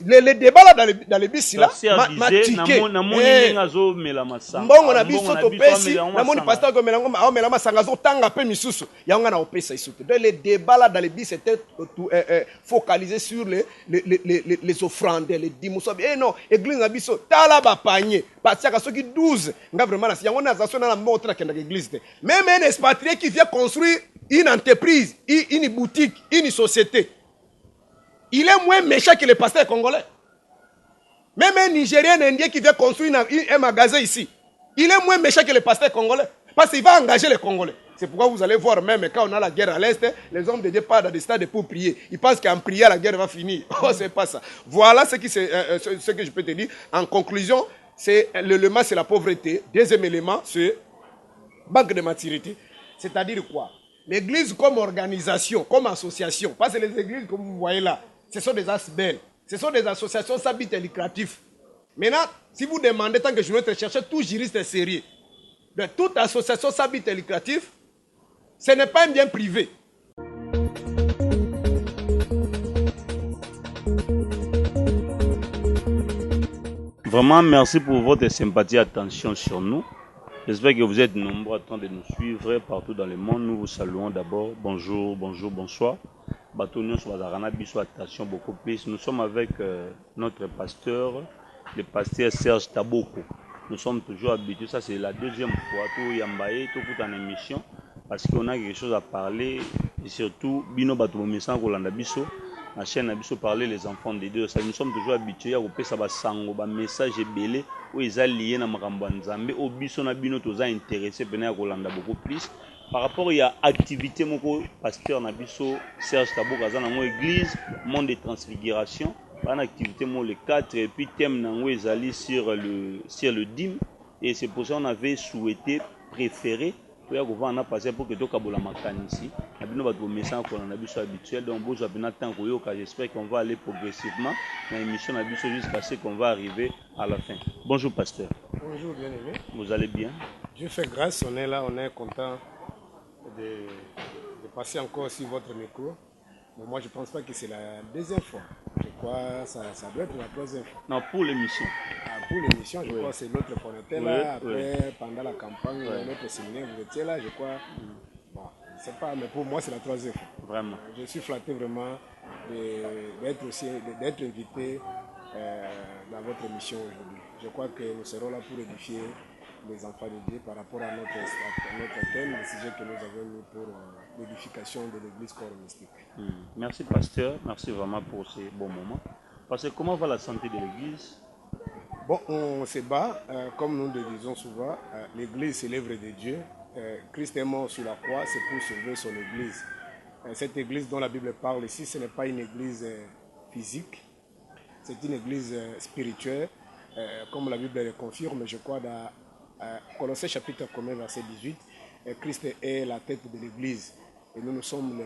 les débats là dans les bis là, ma ticket. Bon, on a vu soto pesi, na moni pasteur comme melango, melama sangazo tanga pe misusu. Ya on a opesa isutu. Donc les débats là dans les bis étaient focalisés sur les offrandes, les dîmes. Eh non, église na biso tala ba panier. Parce que ceux qui 12, nga vraiment là, si on a ça na montre na l'église. Même un expatrié qui vient construire une entreprise, une boutique, une société. Il est moins méchant que les pasteurs congolais. Même un Nigérien, un Indien qui vient construire un magasin ici, il est moins méchant que les pasteurs congolais. Parce qu'il va engager les Congolais. C'est pourquoi vous allez voir, même quand on a la guerre à l'Est, les hommes de départ dans des stades pour prier. Ils pensent qu'en priant, la guerre va finir. Oh, c'est pas ça. Voilà ce que je peux te dire. En conclusion, l'élément, c'est la pauvreté. Deuxième élément, c'est manque de maturité. C'est-à-dire quoi? L'église comme organisation, comme association, parce que les églises, comme vous voyez là, ce sont des ASBEL, ce sont des associations sans but lucratif. Maintenant, si vous demandez, tant que je vais chercher tout juriste sérieux, de toute association sans but lucratif, ce n'est pas un bien privé. Vraiment, merci pour votre sympathie et attention sur nous. J'espère que vous êtes nombreux à temps de nous suivre partout dans le monde. Nous vous saluons d'abord. Bonjour, bonjour, bonsoir. Batonion sur la attention beaucoup plus. Nous sommes avec notre pasteur, le pasteur Serge Taboko. Nous sommes toujours habitués. Ça, c'est la deuxième fois. Tout Yambaye, tout en émission. Parce qu'on a quelque chose à parler. Et surtout, Bino Batomisan Rolanda Bisso. La chaîne Abisso parler les enfants des deux. Ça, nous sommes toujours habitués à couper ça sango, message belé où ils sont liés à Makambo Nzambe. Au Bisso na Bino tous intéressés à Rolanda beaucoup plus. Par rapport à l'activité, mon pasteur Nabisso Serge Taboko dans mon église, monde de transfiguration. Une activité, le 4 et puis thème nango ezali sur le dîme. Et c'est pour ça qu'on avait souhaité préférer. On a passé pour que tout le monde ici. On a un message qu'on a habituel. Donc, j'espère qu'on va aller progressivement dans l'émission jusqu'à ce qu'on va arriver à la fin. Bonjour, pasteur. Bonjour, bien-aimé. Vous allez bien? Dieu fait grâce, on est là, on est content de passer encore sur votre micro. Mais moi, je ne pense pas que c'est la deuxième fois. Je crois que ça doit être la troisième fois. Non, pour l'émission. Pour l'émission, je crois que c'est l'autre fois. On était là, après, pendant la campagne, notre séminaire, vous étiez là, je crois. Bon, je ne sais pas, mais pour moi, c'est la troisième fois. Vraiment. Je suis flatté vraiment d'être invité dans votre émission aujourd'hui. Je crois que nous serons là pour édifier les enfants de Dieu par rapport à notre thème, le sujet que nous avons mis pour l'édification de l'église corps mystique. Merci pasteur, merci vraiment pour ces bons moments. Parce que comment va la santé de l'église? Bon, on se bat, comme nous le disons souvent, l'église c'est l'œuvre de Dieu. Christ est mort sur la croix, c'est pour sauver son église. Cette église dont la Bible parle ici, ce n'est pas une église physique, c'est une église spirituelle, comme la Bible le confirme, je crois, dans Colossiens chapitre 1, verset 18, Christ est la tête de l'église et nous sommes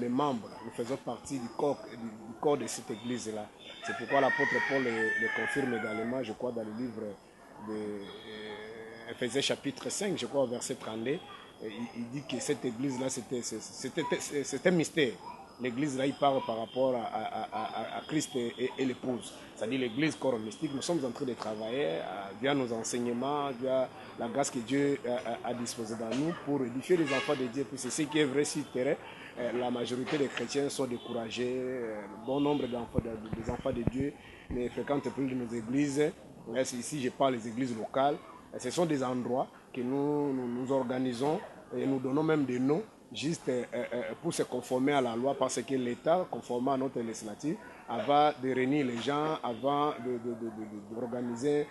les membres, nous faisons partie du corps de cette église-là. C'est pourquoi l'apôtre Paul le confirme également, je crois, dans le livre d'Éphésiens chapitre 5, je crois, verset 32, il dit que cette église-là, c'est un mystère. L'église-là, il parle par rapport à Christ et l'épouse. C'est-à-dire l'église corps mystique. Nous sommes en train de travailler via nos enseignements, via la grâce que Dieu a disposée dans nous pour édifier les enfants de Dieu. Puis c'est ce qui est vrai sur le terrain. La majorité des chrétiens sont découragés. Bon nombre des enfants de Dieu ne fréquentent plus nos églises. Ici, je parle des églises locales. Ce sont des endroits que nous organisons et nous donnons même des noms juste pour se conformer à la loi, parce que l'État, conformément à notre législative, avant de réunir les gens, avant d'organiser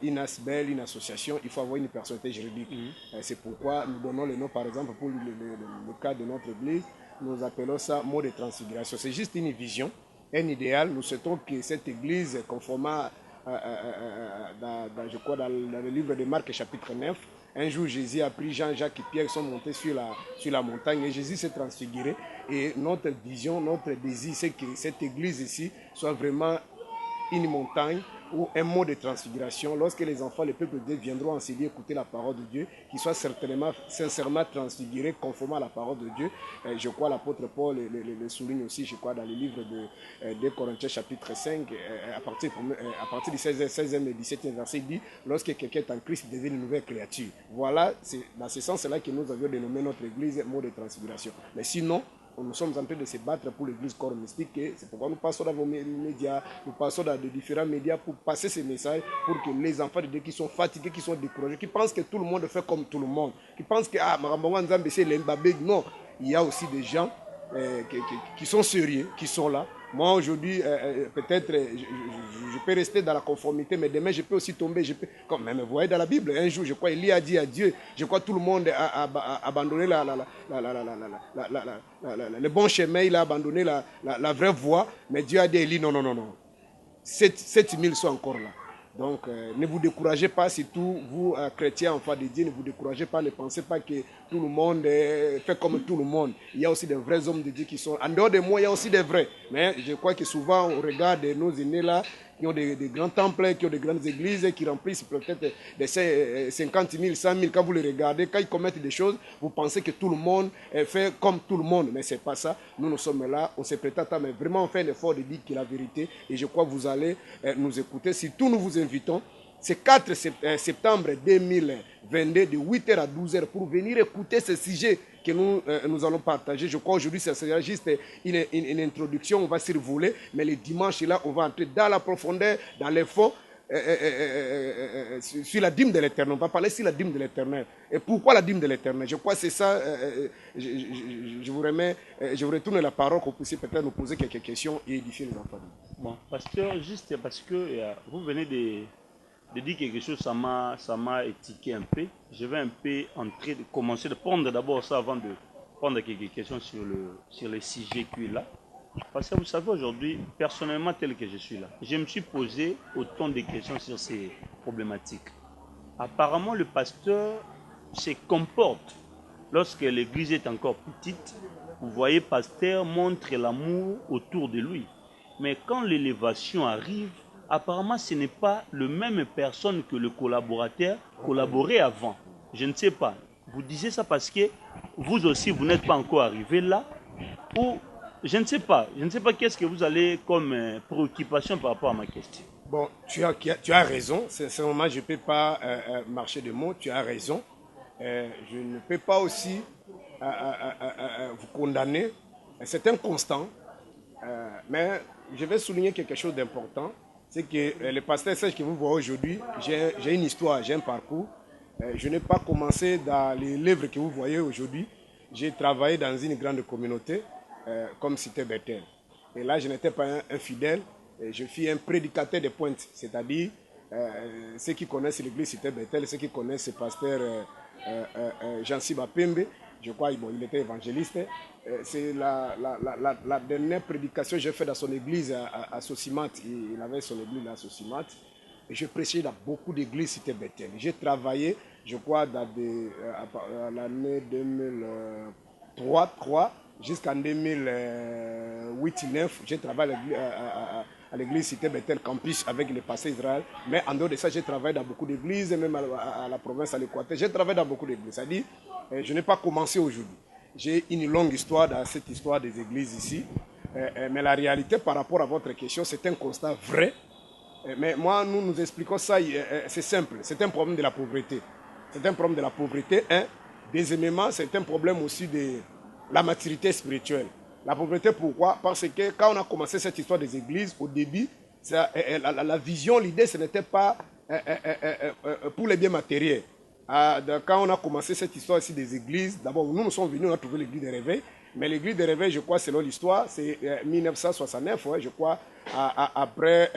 une ASBEL, une association, il faut avoir une personnalité juridique. C'est pourquoi nous donnons les noms, par exemple, pour le cas de notre église, nous appelons ça mot de transfiguration. C'est juste une vision, un idéal. Nous souhaitons que cette église, conformément je crois dans le livre de Marc, chapitre 9, un jour, Jésus a pris Jean-Jacques et Pierre, ils sont montés sur la montagne et Jésus s'est transfiguré. Et notre vision, notre désir, c'est que cette église ici soit vraiment une montagne ou un mot de transfiguration. Lorsque les enfants, le peuple de Dieu viendront enseigner, écouter la parole de Dieu, qu'ils soient certainement, sincèrement transfigurés, conformément à la parole de Dieu. Je crois l'apôtre Paul le souligne aussi, je crois, dans le livre de Corinthiens chapitre 5, à partir du 16e et 17e verset, il dit, lorsque quelqu'un est en Christ, il devient une nouvelle créature. Voilà, c'est dans ce sens-là que nous avions dénommé notre église mot de transfiguration. Mais sinon, nous sommes en train de se battre pour l'église corps mystique. C'est pourquoi nous passons dans vos médias, nous passons dans de différents médias pour passer ces messages, pour que les enfants de Dieu qui sont fatigués, qui sont découragés, qui pensent que tout le monde fait comme tout le monde, qui pensent que non, il y a aussi des gens qui sont sérieux, qui sont là. Moi aujourd'hui, peut-être, je peux rester dans la conformité, mais demain je peux aussi tomber. Comme même, vous voyez dans la Bible, un jour, je crois, Élie a dit à Dieu, je crois tout le monde a abandonné le bon chemin, il a abandonné la vraie voie, mais Dieu a dit à Élie, non, non, non, non. 7000 sont encore là. Donc, ne vous découragez pas, surtout vous, chrétiens, enfants de Dieu, ne vous découragez pas, ne pensez pas que tout le monde fait comme tout le monde. Il y a aussi des vrais hommes de Dieu qui sont... En dehors de moi, il y a aussi des vrais. Mais je crois que souvent, on regarde nos aînés là, qui ont des grands temples, qui ont des grandes églises, qui remplissent peut-être des 50 000, 100 000. Quand vous les regardez, quand ils commettent des choses, vous pensez que tout le monde fait comme tout le monde. Mais ce n'est pas ça. Nous sommes là, on se prépare, mais vraiment on fait un effort de dire que la vérité. Et je crois que vous allez nous écouter. Surtout, nous vous invitons. C'est 4 septembre 2022, de 8h à 12h, pour venir écouter ce sujet que nous allons partager. Je crois aujourd'hui, ça sera juste une introduction, on va survoler, mais le dimanche, là, on va entrer dans la profondeur, dans les fonds, sur la dîme de l'Éternel. On va parler sur la dîme de l'Éternel. Et pourquoi la dîme de l'Éternel? Je crois que c'est ça. Je vous remets, je vous retourne la parole, que vous puissiez peut-être nous poser quelques questions et édifier les enfants. Bon, pasteur, juste parce que vous venez de dire quelque chose, ça m'a étiqué un peu. Je vais un peu commencer de prendre d'abord ça avant de prendre quelques questions sur le sujet qui est là. Parce que vous savez, aujourd'hui, personnellement, tel que je suis là, je me suis posé autant de questions sur ces problématiques. Apparemment, le pasteur se comporte lorsque l'église est encore petite. Vous voyez, pasteur montre l'amour autour de lui. Mais quand l'élévation arrive, apparemment, ce n'est pas la même personne que le collaborateur collaborait avant. Je ne sais pas. Vous disiez ça parce que vous aussi, vous n'êtes pas encore arrivé là. Ou, je ne sais pas. Je ne sais pas qu'est-ce que vous allez comme préoccupation par rapport à ma question. Bon, tu as raison. Sincèrement, je ne peux pas marcher de mots. Tu as raison. Je ne peux pas aussi vous condamner. C'est un constant. Mais je vais souligner quelque chose d'important. C'est que le pasteur Serge que vous voyez aujourd'hui, j'ai une histoire, j'ai un parcours. Je n'ai pas commencé dans les livres que vous voyez aujourd'hui. J'ai travaillé dans une grande communauté comme Cité Bethel. Et là, je n'étais pas un fidèle. Je fus un prédicateur de pointe. C'est-à-dire, ceux qui connaissent l'église Cité Bethel, ceux qui connaissent le pasteur Jean-Siba Pembe, je crois qu'il était évangéliste. C'est la dernière prédication que j'ai faite dans son église à Sosimat. Il avait son église à Sosimat. Et je prêchais dans beaucoup d'églises Cité Bethel. J'ai travaillé, je crois, à l'année 2003 jusqu'en 2008-2009. J'ai travaillé à l'église Cité Bethel Campus avec le pasteur Israël. Mais en dehors de ça, j'ai travaillé dans beaucoup d'églises, même à la province, à l'Équateur. J'ai travaillé dans beaucoup d'églises. C'est-à-dire, je n'ai pas commencé aujourd'hui. J'ai une longue histoire dans cette histoire des églises ici. Mais la réalité par rapport à votre question, c'est un constat vrai. Mais moi, nous expliquons ça, c'est simple. C'est un problème de la pauvreté. C'est un problème de la pauvreté, hein. Deuxièmement, c'est un problème aussi de la maturité spirituelle. La pauvreté, pourquoi? Parce que quand on a commencé cette histoire des églises, au début, la vision, l'idée, ce n'était pas pour les biens matériels. Quand on a commencé cette histoire ici des églises, d'abord, nous sommes venus, on a trouvé l'église des réveils. Mais l'église des réveils, je crois, selon l'histoire, c'est 1969, ouais, je crois, après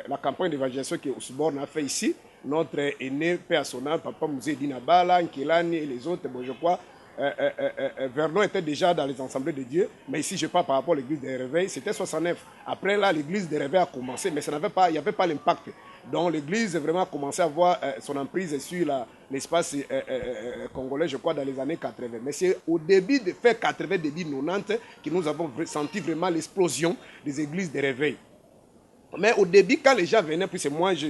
la campagne d'évangélisation que Osborne a fait ici. Notre aîné, père Sonal, papa Mouzé Dinabala, Nkelani et les autres, bon, je crois, Vernon était déjà dans les assemblées de Dieu, mais ici je parle par rapport à l'église des réveils, c'était 69. Après là, l'église des réveils a commencé, mais il n'y avait pas l'impact. Donc l'église vraiment a commencé à avoir son emprise sur l'espace congolais, je crois, dans les années 80. Mais c'est au début de fin 80, début 90, que nous avons senti vraiment l'explosion des églises des réveils. Mais au début, quand les gens venaient, puis c'est moi, je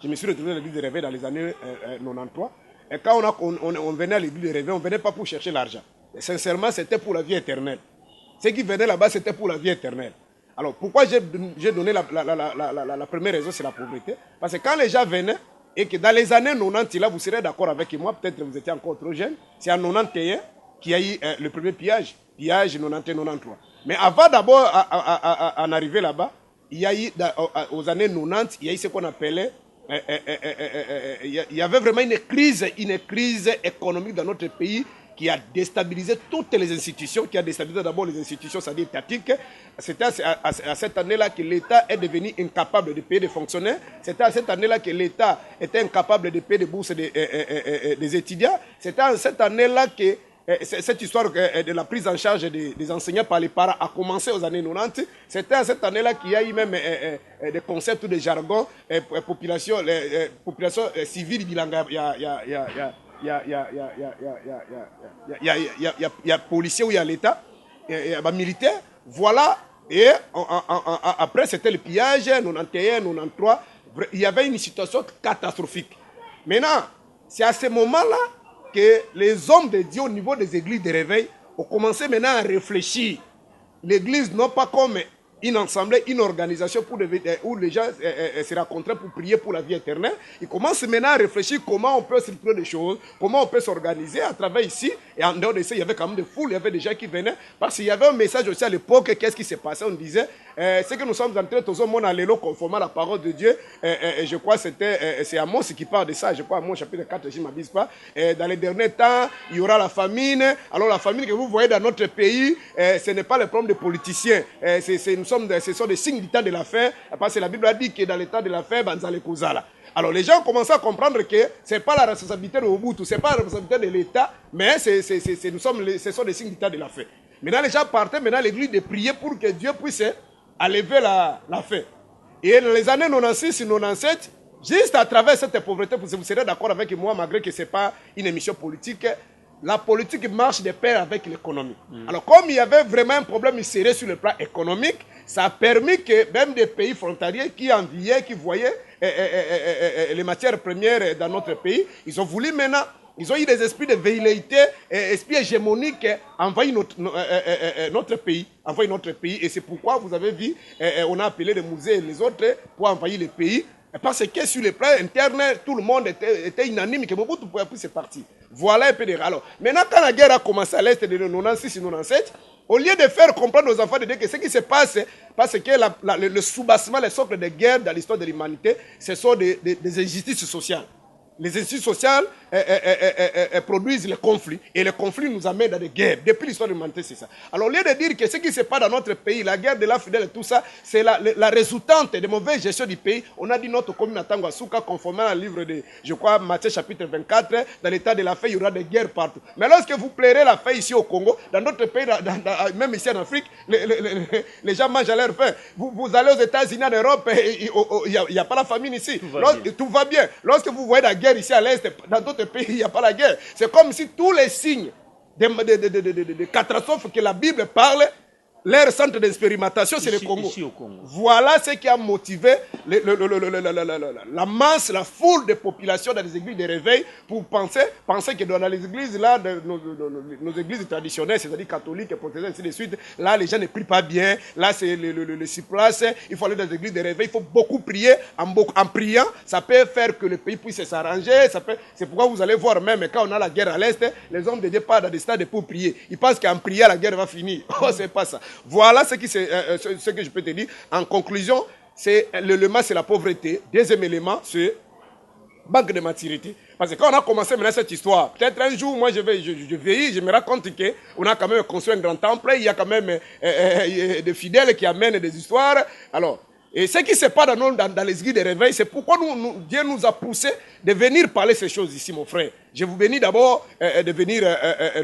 me suis retrouvé à l'église de Réveil dans les années 93. Et quand on venait à l'église de Réveil, on ne venait pas pour chercher l'argent. Sincèrement, c'était pour la vie éternelle. Ceux qui venaient là-bas, c'était pour la vie éternelle. Alors, pourquoi j'ai donné la première raison, c'est la pauvreté. Parce que quand les gens venaient, et que dans les années 90, là, vous serez d'accord avec moi, peut-être que vous étiez encore trop jeune, c'est en 91 qu'il y a eu le premier pillage 91-93. Mais avant d'abord en arriver là-bas, il y a eu, aux années 90, il y a eu ce qu'on appelait, il y avait vraiment une crise économique dans notre pays qui a déstabilisé toutes les institutions, qui a déstabilisé d'abord les institutions, c'est-à-dire étatiques. C'était à cette année-là que l'État est devenu incapable de payer des fonctionnaires. C'était à cette année-là que l'État était incapable de payer des bourses des étudiants. C'était à cette année-là que cette histoire de la prise en charge des enseignants par les parents a commencé aux années 90. C'était à cette année-là qu'il y a eu même des concepts ou des jargons, population civile bilanga. Il y a policiers où il y a l'État, il y a militaire, voilà. Et après, c'était le pillage, 91, 93. Il y avait une situation catastrophique. Maintenant, c'est à ce moment-là que les hommes de Dieu au niveau des églises de réveil ont commencé maintenant à réfléchir. L'église, non pas comme une assemblée, une organisation où les gens se rencontraient pour prier pour la vie éternelle. Ils commencent maintenant à réfléchir comment on peut structurer des choses, comment on peut s'organiser à travers ici. Et en dehors de ça, il y avait quand même des foules, il y avait des gens qui venaient. Parce qu'il y avait un message aussi à l'époque, qu'est-ce qui s'est passé? On disait, c'est que nous sommes entrés tous au monde à l'élo conformément à la parole de Dieu. Et je crois que c'est Amos qui parle de ça, je crois Amos chapitre 4, je ne m'abuse pas. Dans les derniers temps, il y aura la famine. Alors la famine que vous voyez dans notre pays, ce n'est pas le problème des politiciens. Ce sont des signes du temps de la fin, parce que la Bible a dit que dans le temps de la fin, Banzale Kouzala. Alors les gens commencent à comprendre que ce n'est pas la responsabilité de Mobutu, ce n'est pas la responsabilité de l'État, mais ce sont des signes du temps de la fin. Maintenant les gens partaient maintenant à l'église de prier pour que Dieu puisse enlever la fin. Et dans les années 96 et 97, juste à travers cette pauvreté, vous serez d'accord avec moi, malgré que ce n'est pas une émission politique, la politique marche de pair avec l'économie. Alors, comme il y avait vraiment un problème sérieux sur le plan économique, ça a permis que même des pays frontaliers qui enviaient, qui voyaient les matières premières dans notre pays, ils ont voulu maintenant, ils ont eu des esprits de velléité, esprits hégémoniques, envahir notre pays. Et c'est pourquoi vous avez vu, on a appelé les musées et les autres pour envahir le pays. Parce que sur le plan interne, tout le monde était unanime que Mobutu pouvait plus se partir. Voilà un peu de... Alors, maintenant, quand la guerre a commencé à l'est de 96 et 97, au lieu de faire comprendre aux enfants de dire que ce qui se passe, parce que le soubassement, les socles de guerre dans l'histoire de l'humanité, ce sont des injustices sociales. Les injustices sociales produisent les conflits. Et les conflits nous amènent dans des guerres. Depuis l'histoire de l'humanité, c'est ça. Alors, au lieu de dire que ce qui se passe dans notre pays, la guerre de l'infidèle et tout ça, c'est la résultante de mauvaise gestion du pays, on a dit notre commune à Tanguasuka, conformément au livre de, je crois, Matthieu chapitre 24, dans l'état de la faim, il y aura des guerres partout. Mais lorsque vous plairez la faim ici au Congo, dans notre pays, même ici en Afrique, les gens mangent à leur faim. Vous allez aux États-Unis, en Europe, il n'y a pas la famine ici. Tout va bien. Lorsque vous voyez la guerre ici à l'Est, dans d'autres pays, il n'y a pas la guerre. C'est comme si tous les signes de catastrophes que la Bible parle, leur centre d'expérimentation, c'est le Congo. Voilà ce qui a motivé la masse, la foule de population dans les églises de réveil pour penser que dans les églises, là, nos églises traditionnelles, c'est-à-dire catholiques et protestants, ainsi de suite, là, les gens ne prient pas bien. Là, c'est le six-places. Il faut aller dans les églises de réveil. Il faut beaucoup prier. En priant, ça peut faire que le pays puisse s'arranger. C'est pourquoi vous allez voir, même quand on a la guerre à l'Est, les hommes ne viennent pas dans des stades pour prier. Ils pensent qu'en priant, la guerre va finir. Oh, c'est pas ça. Voilà ce que je peux te dire. En conclusion, l'élément, c'est la pauvreté. Deuxième élément, c'est manque de maturité. Parce que quand on a commencé maintenant cette histoire, peut-être un jour, moi je vieillis, je me rends compte qu'on a quand même construit un grand temple, il y a quand même des fidèles qui amènent des histoires. Alors, et ce qui se passe dans les églises de réveil, c'est pourquoi Dieu nous a poussé de venir parler ces choses ici, mon frère. Je vous bénis d'abord de venir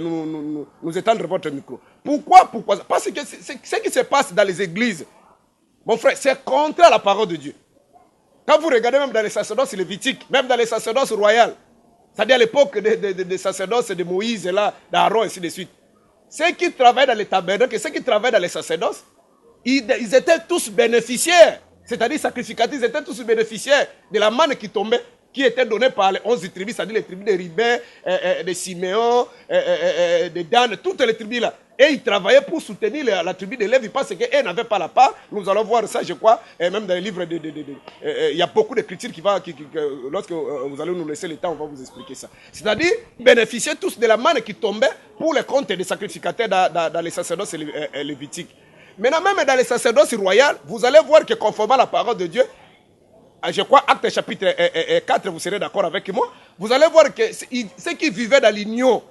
nous étendre votre micro. Pourquoi? Parce que ce qui se passe dans les églises, mon frère, c'est contraire à la parole de Dieu. Quand vous regardez même dans les sacerdoces lévitiques, même dans les sacerdoces royales, c'est-à-dire à l'époque des sacerdoces de Moïse, là, d'Aaron, et ainsi de suite, ceux qui travaillent dans les tabernacles, ceux qui travaillent dans les sacerdoces, ils étaient tous bénéficiaires. C'est-à-dire sacrificateurs, ils étaient tous bénéficiaires de la manne qui tombait, qui était donnée par les 11 tribus, c'est-à-dire les tribus de Ribin, de Siméon, de Dan, toutes les tribus là. Et ils travaillaient pour soutenir la tribu de Lévi parce qu'eux n'avaient pas la part. Nous allons voir ça, je crois, et même dans les livres il y a beaucoup d'écritures lorsque vous allez nous laisser le temps, on va vous expliquer ça. C'est-à-dire, bénéficier tous de la manne qui tombait pour les comptes des sacrificateurs dans les sacerdoces lévitiques. Maintenant, même dans les sacerdoces royales, vous allez voir que conformément à la parole de Dieu, je crois, Actes chapitre 4, vous serez d'accord avec moi, vous allez voir que ceux qui vivaient dans l'union,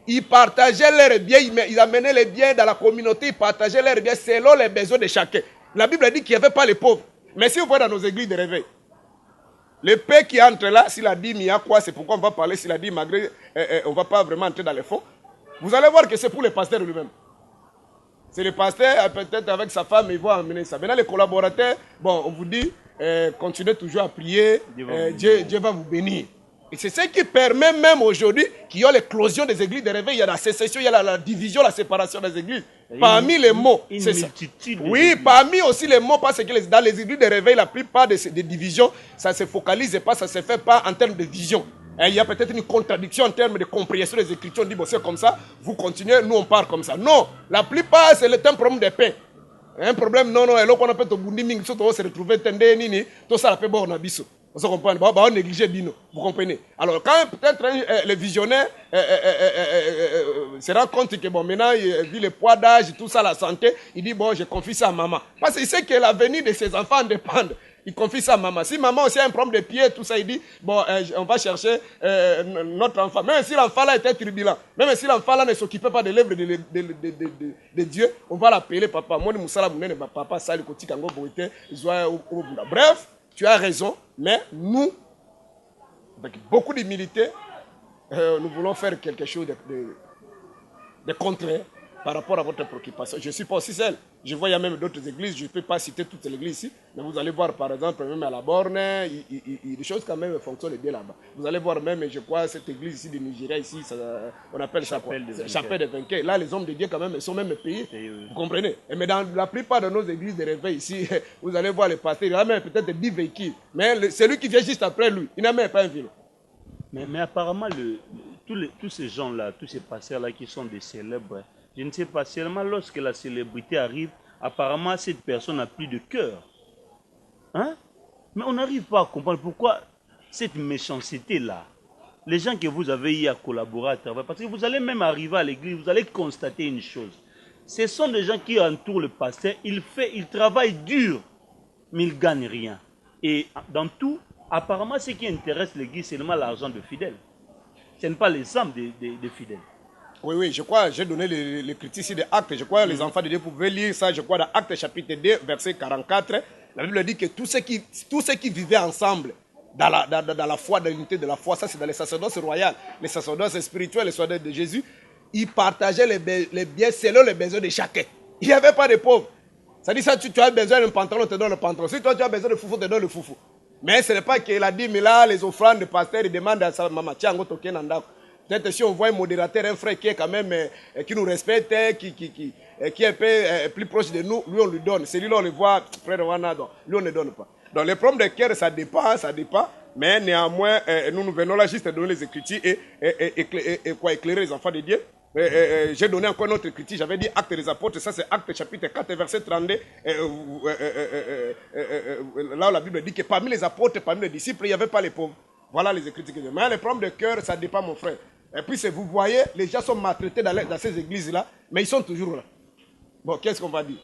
ils partageaient leurs biens, ils amenaient les biens dans la communauté, ils partageaient leurs biens selon les besoins de chacun. La Bible dit qu'il n'y avait pas les pauvres. Mais si vous voyez dans nos églises de réveil, le paix qui entre là, s'il a dit, il y a quoi, c'est pourquoi on va parler, s'il a dit, malgré, on ne va pas vraiment entrer dans les fonds. Vous allez voir que c'est pour le pasteur lui-même. C'est le pasteur, peut-être avec sa femme, il va amener ça. Maintenant, les collaborateurs, bon, on vous dit, continuez toujours à prier, Dieu va vous bénir. Et c'est ce qui permet même aujourd'hui qu'il y a l'éclosion des églises de réveil, il y a la sécession, il y a la division, la séparation des églises. Parmi les mots, c'est ça. Oui, parmi aussi les mots, parce que dans les églises de réveil, la plupart des divisions, ça ne se focalise pas, ça ne se fait pas en termes de vision. Et il y a peut-être une contradiction en termes de compréhension des Écritures. On dit, bon, c'est comme ça, vous continuez, nous on part comme ça. Non, la plupart, c'est un problème de paix. Un problème, non, et là, on appelle au Bundi, on se retrouver, tout ça, la paix, bon, on a biso. Vous comprenez? On néglige Bino. Vous comprenez? Alors, quand peut-être le visionnaire se rend compte que, bon, maintenant, il vit le poids d'âge, tout ça, la santé, il dit, bon, je confie ça à maman. Parce qu'il sait que l'avenir de ses enfants dépend. Il confie ça à maman. Si maman aussi a un problème de pied, tout ça, il dit, bon, on va chercher notre enfant. Même si l'enfant là était turbulent, même si l'enfant là ne s'occupait pas de l'œuvre de Dieu, on va l'appeler papa. Moi, papa, bref, tu as raison, mais nous, avec beaucoup d'humilité, nous voulons faire quelque chose de contraire par rapport à votre préoccupation. Je ne suis pas aussi seul. Je vois, il y a même d'autres églises, je ne peux pas citer toutes les églises ici, mais vous allez voir, par exemple, même à la Borne, des choses quand même fonctionnent bien là-bas. Vous allez voir même, je crois, cette église ici du Nigeria, ici, on appelle ça quoi? Chapelle des vainqueurs. Là, les hommes de Dieu, quand même, ils sont même payés. Vous comprenez? Mais dans la plupart de nos églises de réveil ici, vous allez voir les pasteurs, il y a même peut-être 10 véhicules, mais celui qui vient juste après lui, il n'a même pas un vélo. Mais apparemment, tous ces gens-là, tous ces pasteurs-là qui sont des célèbres, je ne sais pas, seulement lorsque la célébrité arrive, apparemment cette personne n'a plus de cœur. Hein? Mais on n'arrive pas à comprendre pourquoi cette méchanceté-là, les gens que vous avez eu à collaborer à travers, parce que vous allez même arriver à l'église, vous allez constater une chose. Ce sont des gens qui entourent le pasteur, il travaille dur, mais il ne gagne rien. Et dans tout, apparemment, ce qui intéresse l'église, c'est seulement l'argent de fidèles. Ce n'est pas les âmes des fidèles. Oui, je crois, j'ai donné les critiques ici des Actes. Je crois que les enfants de Dieu pouvaient lire ça. Je crois dans Actes chapitre 2, verset 44. La Bible dit que tous ceux qui vivaient ensemble dans la foi, dans l'unité de la foi, ça c'est dans les sacerdoces royales, les sacerdoces spirituels, les sacerdoces de Jésus, ils partageaient les biens selon les besoins de chacun. Il n'y avait pas de pauvres. Ça dit ça, tu as besoin d'un pantalon, on te donne le pantalon. Si toi tu as besoin de foufou, on te donne le foufou. Mais ce n'est pas qu'il a dit, mais là, les offrandes de pasteur, il demande à sa maman, tiens, on toque nanda. Peut-être si on voit un modérateur, un frère qui est quand même, qui nous respecte, qui est un peu plus proche de nous, lui on lui donne. Celui-là on le voit, frère Wanado, lui on ne donne pas. Donc les problèmes de cœur, ça dépend, mais néanmoins, nous venons là juste donner les écritures et éclairer les enfants de Dieu. J'ai donné encore notre critique, j'avais dit Actes des apôtres, ça c'est Actes chapitre 4, verset 32. Là où la Bible dit que parmi les apôtres, parmi les disciples, il n'y avait pas les pauvres. Voilà les écritures que j'ai. Mais les problèmes de cœur, ça dépend mon frère. Et puis vous voyez, les gens sont maltraités dans ces églises-là, mais ils sont toujours là. Bon, qu'est-ce qu'on va dire?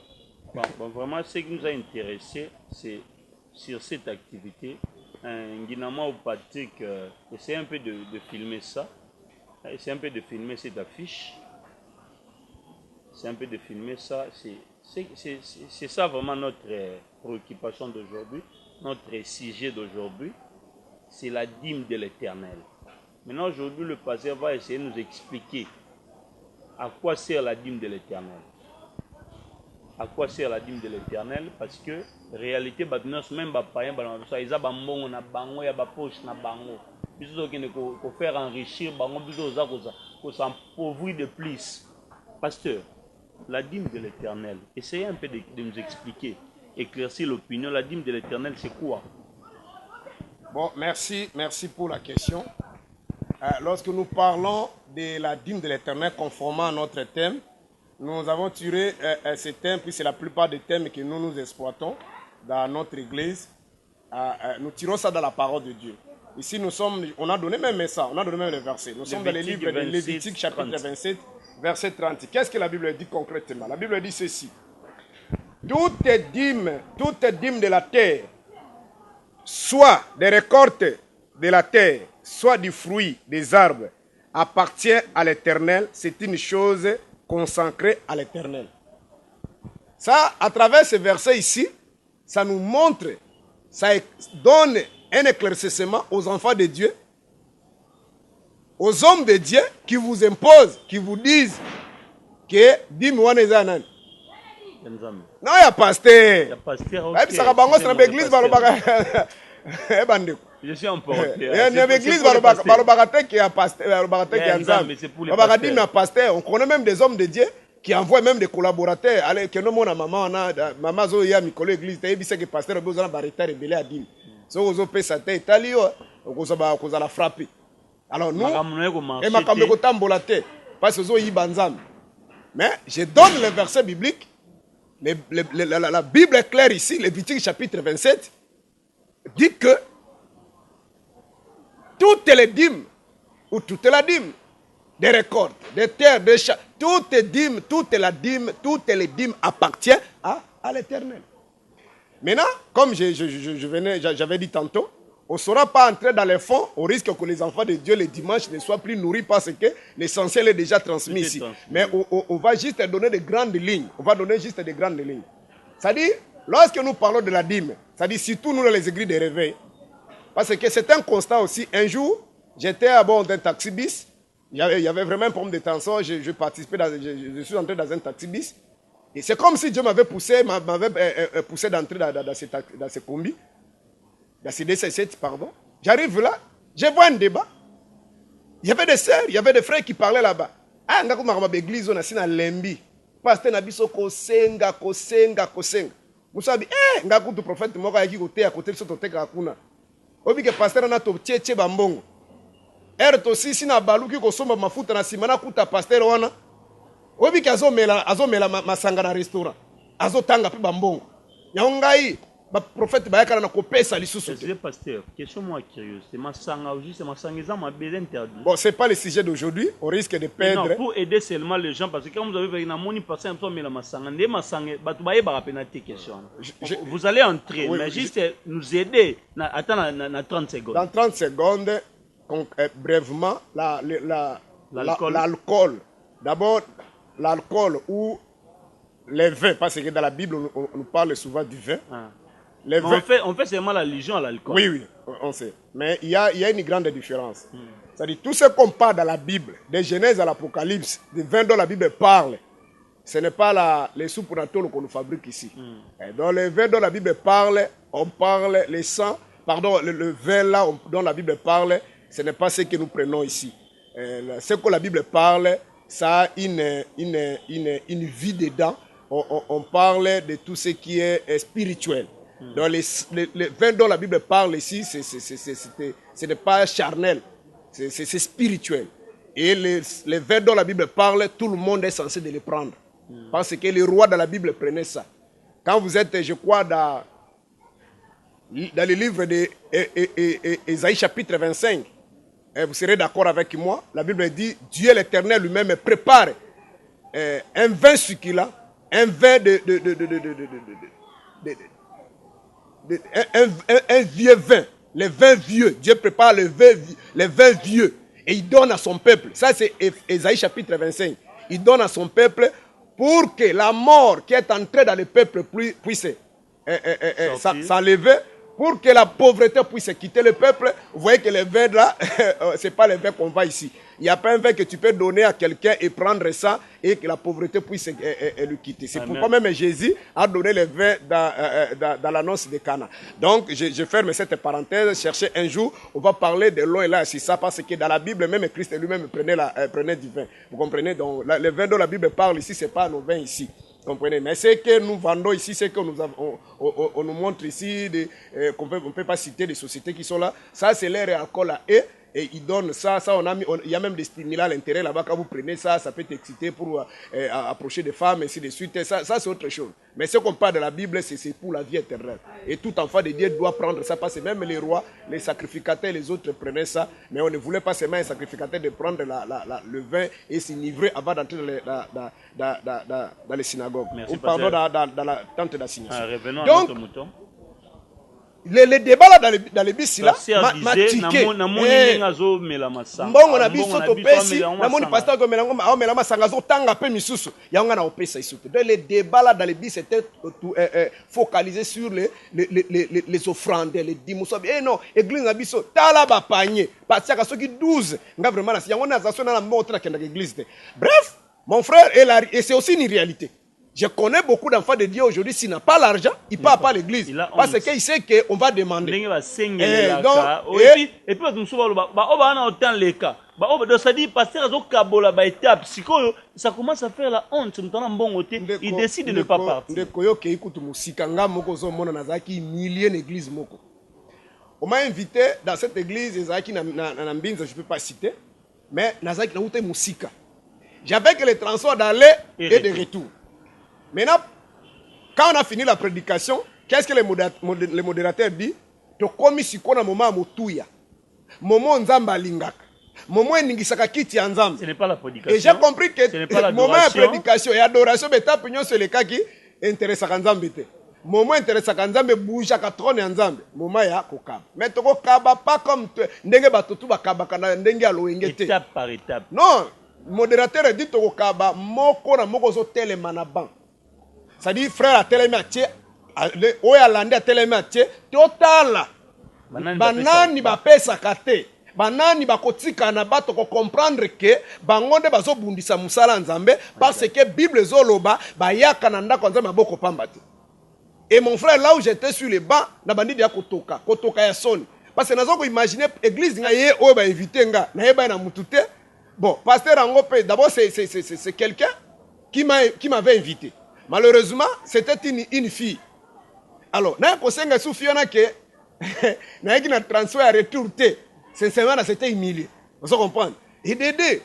Bon, vraiment, ce qui nous a intéressé, c'est sur cette activité. Guinama ou Patrick, essaie un peu de filmer ça. C'est un peu de filmer cette affiche. C'est un peu de filmer ça. C'est ça vraiment notre préoccupation d'aujourd'hui, notre sujet d'aujourd'hui. C'est la dîme de l'Éternel. Maintenant, aujourd'hui, le pasteur va essayer de nous expliquer à quoi sert la dîme de l'Éternel. À quoi sert la dîme de l'Éternel? Parce que, en réalité, même les païens, ils ont bango na bango, ils ont poche na bango. Ils ont faire enrichir bango, ils ont s'appauvrir de plus. Pasteur, la dîme de l'Éternel, essayez un peu de nous expliquer éclaircir l'opinion. La dîme de l'Éternel, c'est quoi? Bon, merci pour la question. Lorsque nous parlons de la dîme de l'Éternel conformément à notre thème, nous avons tiré ce thème, puis c'est la plupart des thèmes que nous exploitons dans notre église. Nous tirons ça dans la parole de Dieu. Ici, on a donné même ça, on a donné même les versets. Nous sommes dans les livres de Lévitique, chapitre 27, verset 30. Qu'est-ce que la Bible dit concrètement? La Bible dit ceci. Toute dîme de la terre, soit des récoltes de la terre, soit du fruit des arbres, appartient à l'Éternel. C'est une chose consacrée à l'Éternel. Ça, à travers ce verset ici, ça nous montre, ça donne un éclaircissement aux enfants de Dieu, aux hommes de Dieu qui vous imposent, qui vous disent que dis-moi les anan. Non, il y a pasteur. Il y a pasteur. Je suis emporté. Il y a l'église qui est pasteur. On connaît même des hommes de Dieu qui envoient même des collaborateurs. Allez, que nous, maman, maman, zo ya mikolo église, t'as dit que pasteur a besoin d'arrêter rebelle à dire. So vous opé sa tête Italie, vous la frapper. Alors nous, et ma kambe kotambola te, parce que zo yi banzam. Mais je donne le verset biblique. La Bible est claire ici, Lévitique chapitre 27, dit que toutes les dîmes, ou toute la dîme, des récoltes, des terres, des champs, toutes les dîmes appartiennent à l'Éternel. Maintenant, comme j'avais dit tantôt, on ne saura pas entrer dans les fonds au risque que les enfants de Dieu le dimanche ne soient plus nourris parce que l'essentiel est déjà transmis ici. Mais on va juste donner des grandes lignes. On va donner juste des grandes lignes. C'est-à-dire, lorsque nous parlons de la dîme, c'est-à-dire surtout nous dans les églises de réveil, parce que c'est un constat aussi. Un jour, j'étais à bord d'un taxi-bis. Il y avait vraiment un problème de tension. Je suis entré dans un taxi-bis. Et c'est comme si Dieu m'avait poussé d'entrer dans ce combi. Dans ce DC7, pardon. J'arrive là, je vois un débat. Il y avait des sœurs, il y avait des frères qui parlaient là-bas. Ah, on a une église, on a une lembi. Pasteur Nabiso kosenga. Vous savez, on a un prophète qui est à côté de ce côté. Obi que pasteur na to tchétché bambongo. To sisi na baluki ko somba mafuta na simana kuta pasteur wana. Obi que azomela masanga na restaurant. Azotanga pe bambongo. Nyangai ba prophète ba yakala na kopesa lisusu. C'est pasteur, question moi curieuse. C'est masanga ou juste masanga ils ont bien interdit. Bon, c'est pas le sujet d'aujourd'hui, on risque de perdre. Non, pour aider seulement les gens parce que quand vous avez na moni passer un peu mais la masanga, ndé masanga batu ba yeba penalty question. Vous allez entrer, oui, mais juste nous aider na 30 secondes. Dans 30 secondes, brièvement l'alcool. D'abord l'alcool ou les vins parce que dans la Bible on nous parle souvent du vin. On fait seulement l'allusion à l'alcool. Oui, on sait. Mais il y a une grande différence. C'est-à-dire, tout ce qu'on parle dans la Bible, des Genèse à l'Apocalypse, des vins dont la Bible parle, ce n'est pas les soupes natures qu'on nous fabrique ici. Et dans les vins dont la Bible parle, on parle les sangs, pardon, le vin là dont la Bible parle, ce n'est pas ce que nous prenons ici. Ce que la Bible parle, ça a une vie dedans. On parle de tout ce qui est spirituel. Donc les vins dont la Bible parle ici, ce n'est pas charnel, c'est spirituel. Et les vins dont la Bible parle, tout le monde est censé de les prendre. Parce que les rois de la Bible prenaient ça. Quand vous êtes, je crois, dans le livre d'Ésaïe chapitre 25, vous serez d'accord avec moi, la Bible dit, Dieu l'Éternel lui-même prépare un vin succulent, un vin un vieux vin, les vins vieux. Dieu prépare les vins vieux et il donne à son peuple. Ça, c'est Ésaïe chapitre 25. Il donne à son peuple pour que la mort qui est entrée dans le peuple puisse s'enlever, pour que la pauvreté puisse quitter le peuple. Vous voyez que les vins là, ce n'est pas les vins qu'on voit ici. Il n'y a pas un vin que tu peux donner à quelqu'un et prendre ça et que la pauvreté puisse le quitter. C'est pourquoi même Jésus a donné les vins dans l'annonce de Cana. Donc, je ferme cette parenthèse. Cherchez un jour, on va parler de l'eau et là, c'est ça, parce que dans la Bible, même Christ lui-même prenait du vin. Vous comprenez? Donc, les vins dont la Bible parle ici, ce n'est pas nos vins ici. Comprenez? Mais ce que nous vendons ici, c'est que on nous montre ici qu'on ne peut pas citer des sociétés qui sont là. Ça, c'est l'air alcool à eux. Et ils donnent ça, il y a même des stimulants à l'intérieur là-bas. Quand vous prenez ça, ça peut t'exciter pour approcher des femmes, et ainsi de suite. Ça c'est autre chose. Mais ce qu'on parle de la Bible, c'est pour la vie éternelle. Et tout enfant de Dieu doit prendre ça, parce que même les rois, les sacrificateurs, les autres prenaient ça. Mais on ne voulait pas seulement les sacrificateurs de prendre le vin et s'enivrer avant d'entrer dans les synagogues. Merci, ou pardon, dans la tente d'assignation. Revenons à notre mouton. Les débats là dans les bis là m'a tiqué. Mbongo na biso to pesi na moni pasteur ko melangoma a melama sangazo tanga pe misusu yanga na opesa isuku. Donc les débats là dans les bis étaient focalisés sur les offrandes, les dîmes. Eh non, église na biso tala ba panier parce que soki 12 nga vraiment na yango na zaso na montre na kenda église. Bref, mon frère et c'est aussi une réalité. Je connais beaucoup d'enfants de Dieu aujourd'hui, s'il n'a pas l'argent, il ne part pas à l'église. Parce qu'il sait qu'on va demander. Et puis, ça commence à faire la honte. Il décide de ne pas partir. On m'a invité dans cette église, je ne peux pas citer, mais j'avais que les transports d'aller et de retour. Maintenant, quand on a fini la prédication, qu'est-ce que le modérateur dit? To komi sikona moma motouya. Momo nzamba lingaka. Momo ningisaka kiti ya nzamba. Ce n'est pas la prédication. Et j'ai compris que le moment de prédication et adoration beta pignon sur les cas qui intéressaka nzamba te. Momo intéressaka nzamba bouja ka trône ya nzamba. Momo ya kokaba. Mais to kokaba pas comme ndenge batutu bakaba kana ndenge aloenge te. Étape par étape. Non, modérateur dit to kokaba moko na moko zo telema na ban. Ça dit frère a télé maté oya lande a télé maté total banani ba pesa kate banani ba kotika na bato ko comprendre que bangonde bazo bundisa musala nzambe parce que Bible zoloba ba yaka na ndako nzambe boko pambati. Et mon frère là où j'étais sur les bancs na bandi dia kotoka ya soni parce que nazo ko imaginer église nga ye o ba inviter nga na yeba na mutute. Bon pasteur Angope d'abord c'est quelqu'un qui m'avait invité. Malheureusement, c'était une fille. Alors, na kosenga sou fiona ke na yaki na transfert à retour te. Sincèrement, c'était humilié. Vous comprenez? Et Dédé,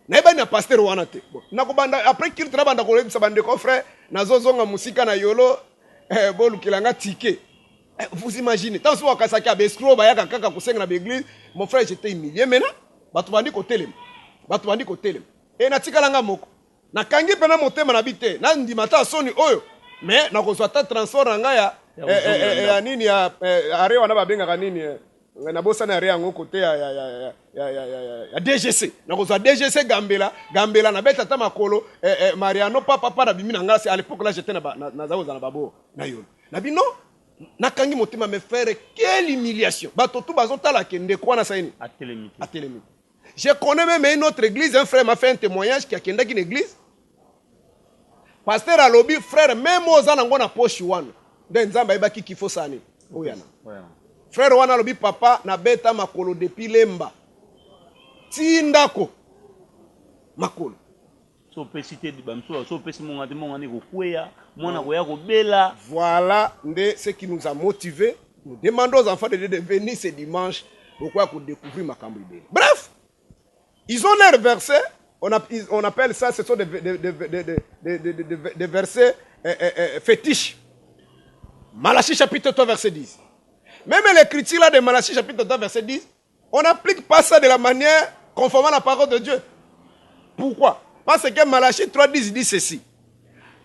na yeba na pasteur wana te. Na ko banda après qu'il travaille ko lebisa bande ko frère, na zozonga musika na yolo bolu kilanga tike. Vous imaginez, tant soit kasaki abescro ba yaka kaka kosenga na l'église, mon frère j'étais humilié maintenant. Batu bandi ko telem. Et na tikalanga moko. Na kangi pena motema na bite na ndimata soni oyo mais na kozwa ta transfert nga ya nini ya are wana babenga kanini na bosa na are yango côté ya DGC na kozwa DGC Gambela na beta ta makolo Mariano papa na bimi na nga à l'époque là j'étais na zaoza na babo na yo na bino na kangi motema me faire quelle humiliation bato tout bazotala kende kwa na saini à télémite. Je connais même une autre église, un frère m'a fait un témoignage qui a quitté une église. Pasteur a lobby, frère, même aux anangos na poche one. Den zamba iba ki faut sani. Oyana. Frère wana lobby papa na beta makolo depuis lemba. Tindako. Makolo. So pesité di bamso, so pesi monga ni ko kwea, mona ko ya ko bela. Voilà ce qui nous a motivés. Nous demandons aux enfants de venir ce dimanche pourquoi pour découvrir makambo ibele. Bref, ils ont leurs versets, on appelle ça, ce sont des versets fétiches. Malachie chapitre 3 verset 10. Même l'écriture là de Malachie chapitre 3 verset 10, on n'applique pas ça de la manière conformément à la parole de Dieu. Pourquoi? Parce que Malachie 3 10 dit ceci.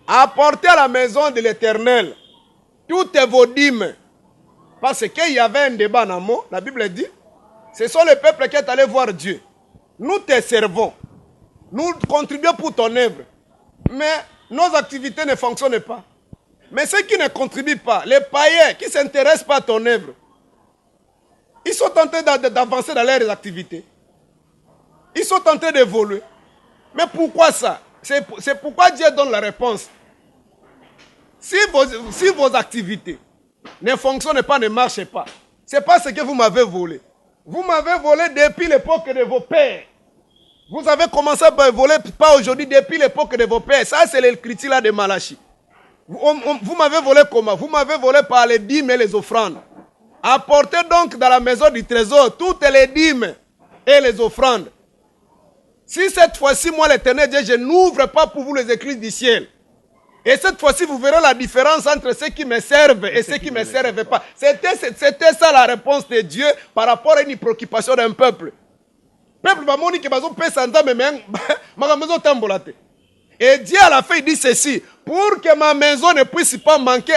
Apportez à la maison de l'Éternel toutes vos dîmes. Parce qu'il y avait un débat en amont, la Bible dit, ce sont les peuples qui sont allés voir Dieu. Nous te servons. Nous contribuons pour ton œuvre. Mais nos activités ne fonctionnent pas. Mais ceux qui ne contribuent pas, les païens qui ne s'intéressent pas à ton œuvre, ils sont en train d'avancer dans leurs activités. Ils sont en train d'évoluer. Mais pourquoi ça? C'est pourquoi Dieu donne la réponse. Si vos activités ne fonctionnent pas, ne marchent pas, c'est parce que vous m'avez volé. Vous m'avez volé depuis l'époque de vos pères. Vous avez commencé à voler, pas aujourd'hui, depuis l'époque de vos pères. Ça, c'est l'écriture là de Malachi. Vous m'avez volé comment? Vous m'avez volé par les dîmes et les offrandes. Apportez donc dans la maison du trésor toutes les dîmes et les offrandes. Si cette fois-ci, moi, l'Éternel Dieu, je n'ouvre pas pour vous les écrits du ciel. Et cette fois-ci, vous verrez la différence entre ceux qui me servent et ceux qui ne me servent pas. C'était ça la réponse de Dieu par rapport à une préoccupation d'un peuple. Peuple va moni que bazo pesa nzambe ma maison tambolate. Et Dieu à la fin il dit ceci, pour que ma maison ne puisse pas manquer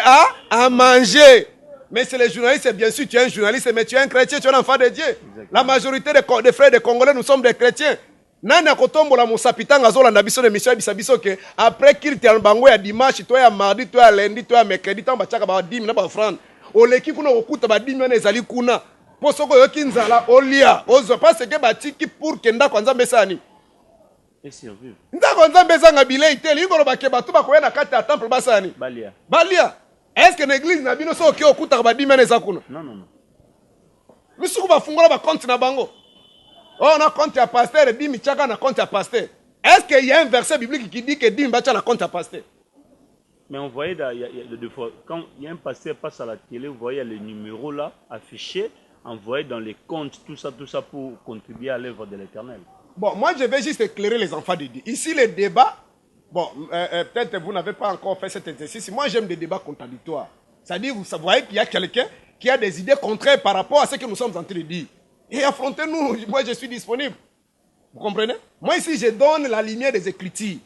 à manger. Mais c'est les journalistes, bien sûr, tu es un journaliste, mais tu es un chrétien, tu es un enfant de Dieu. Exactement. La majorité des frères des Congolais, nous sommes des chrétiens. Nani akotombola musapitanga zola na biso de mission bisabiso que après qu'il te bango ya dimanche, toi ya mardi, toi ya lundi, toi ya mercredi, tamba chaka ba 10 na ba offrande. Oleki kuna okuta ba 10 na ezali kuna. Posoko yoki nzala olia ozo parce que batiki pour que ndako nzambe sani et survivre ndako nzambe zanga bilei te lingolo ba ke batu ba koya na kati ya temple basani balia est-ce que l'église na bino so ki okuta ba 10 mene za kuna non misuku ba fungola ba compte na bango on a compte ya pasteur 10 chaka na compte ya pasteur est-ce qu'il y a un verset biblique qui dit que 10 bacha na compte ya pasteur? Mais on voyait deux fois quand il y a un pasteur passe à la télé, vous voyez les numéros là affichés, envoyé dans les comptes, tout ça pour contribuer à l'œuvre de l'Éternel. Bon, moi je vais juste éclairer les enfants de Dieu. Ici, les débats, bon, peut-être vous n'avez pas encore fait cet exercice. Moi, j'aime des débats contradictoires. C'est-à-dire, vous voyez qu'il y a quelqu'un qui a des idées contraires par rapport à ce que nous sommes en train de dire. Et affrontez-nous, moi je suis disponible. Vous comprenez? Moi ici, je donne la lumière des Écritures.